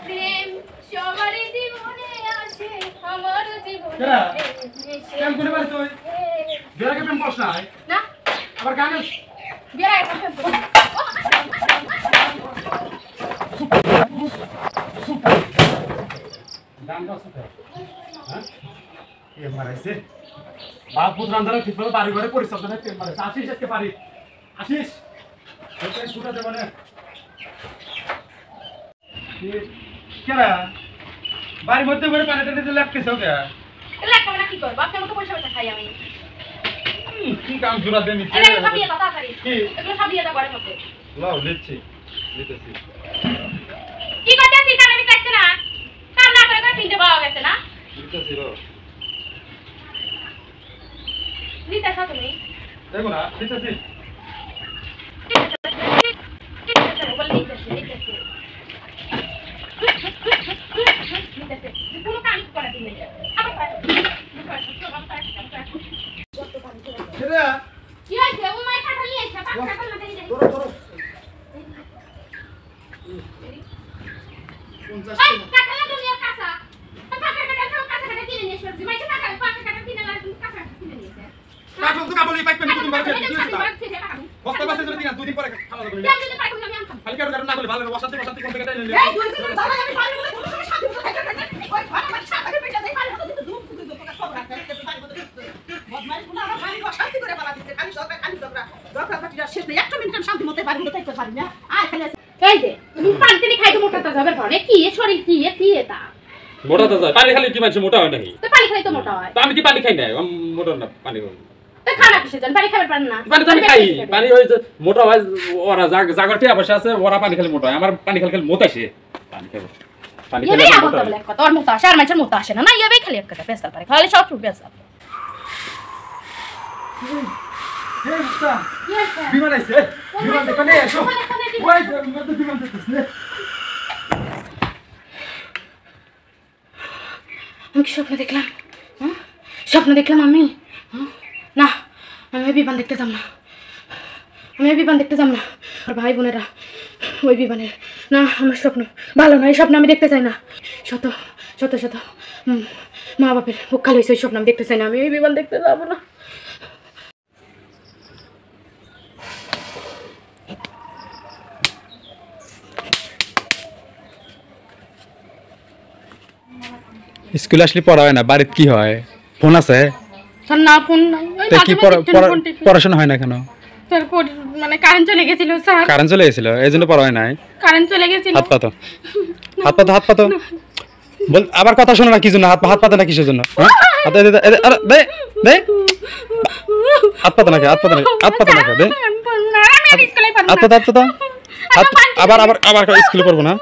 প্রেম সবারই জীবনে আছে, আমার জীবনে কেরা? কেন করে পারে তুই? বিয়ের প্রেম করছ না? না আবার গান বিয়ের আগে প্রেম করব। গান করছ তো? হ্যাঁ? এ মারাইছে। বাপ পুত্র আন্দারে ঠিকভাবে বাড়ি ঘরে পরিচর্যা নাই প্রেম মারাইছে। আসিস আজকে পারি। আসিস। তোকে ছুটা দেব না। কেরা? বাড়ির মধ্যে করে পানি টানি দিলে লাগতেছে ওকে। তাহলে একটা মানে কি করব? আপনার মতো পয়সা পয়সা খাই আমি। কি কাম জোড়া দেন নিতে? এগুলো সব দিয়ে দাও তাড়াতাড়ি। কি? এগুলো সব দিয়ে দাও ঘরের মধ্যে। লাও লিখছি। লিখতেছি। কি করতেছিস? কানে মিটাচ্ছে না। কাম না করে করে পিনতে পাওয়া গেছে না? লিখতেছি লাও। নিতেছ তুমি? দেখো না, লিখতেছি। কোনো কাজ করে দিলে কেরা? কি হয়েছে? ও মাই কাটা নিয়ে এসে পাঁচ টাকা না দেই। ধরো ধরো। এই কাটা না তুমি কাঁচা। কাঁচা কাটা কিনে নিয়ে এসে মাই টাকা কাটা কিনে না তুমি কাঁচা কিনে নিয়ে এসে। কাটুন তো কাটুন এই পাইপ তুমি মারবে কি হইছে? বস্তা বাসে যদি দিন দুই দিন পরে খাওয়া দাওয়া করবে। আমি যদি পাই আমি আনতাম। খালি কাটু কাটু না করলে ভালো বসাতে বসাতে কোন থেকে টাইলে এই দুই দিন দাদা আমি পারি না কোনো সময় শান্তি মতো খাইতে পারি না। ওই ঘর আমার সাথে পেটা দেই পারি না কিন্তু ধূপ ফুকে তোকে সব রাখতে পারি মতো বদমাইশ গুলো আমার বাড়ি শান্তি করে বালা দিতে খালি সরকার খালি সরকার জবরা পাটিরা শেষ নেই একটা মিনিট শান্তি মতো বাড়ি মতো থাকতে পারি না আয় খালি এই যে তুমি পানি খাইতে মোটা তা যাবে ঘরে কি শরীর কি এটা মোটা তো যায় পানি খালি কি মানুষ মোটা হয় নাকি? তো পানি খাই তো মোটা হয় তো আমি কি পানি খাই না মোটা না পানি তো খানা কিসের জন্য পানি খাবার পারেন না পানি তো আমি খাই পানি ওই যে মোটা হয় ওরা জাগরটি অবশ্য আছে ওরা পানি খালি মোটা হয় আমার পানি খালি খালি মোটা আসে পানি খাবো পানি খালি ইয়াবে মোটা আমল কথা তোর মোটা আসে আর মানুষের মোটা আসে না না ইয়াবে খালি একটা পেছাল পারে খালি সব ফুল পেছাল হে মুস্তা কি হইছে বিমান আইছে বিমান দেখনে এসো ওই মত বিমান দেখতেছে আমি কি স্বপ্ন দেখলাম স্বপ্ন দেখলাম আমি না আমি বিমান দেখতে যাব না আমি বিমান দেখতে যাব না আর ভাই বোনেরা ওই বিমানের না আমার স্বপ্ন ভালো না এই স্বপ্ন আমি দেখতে চাই না শত শত শত মা বাপের বুক খালি হয়েছে ওই স্বপ্ন আমি দেখতে চাই না আমি ওই বিমান দেখতে যাব না স্কুল আসলে পড়া হয় না বাড়িতে কি হয় ফোন আছে স্যার না ফোন নাই তো কি পড়াশোনা হয় না কেন তারপর মানে কারেন্ট চলে গেছিল স্যার কারেন্ট চলে গেছিল এই জন্য পড়া হয় নাই কারেন্ট চলে গেছিল হাত পাতো হাত পাতো বল আবার কথা শোনো না কি জন্য হাত পাতো না কিসের জন্য হাত দে দে দে হাত পাতো না হাত পাতো না দে আমি স্কুলে পারবো হাত আবার স্কুলে পড়বো না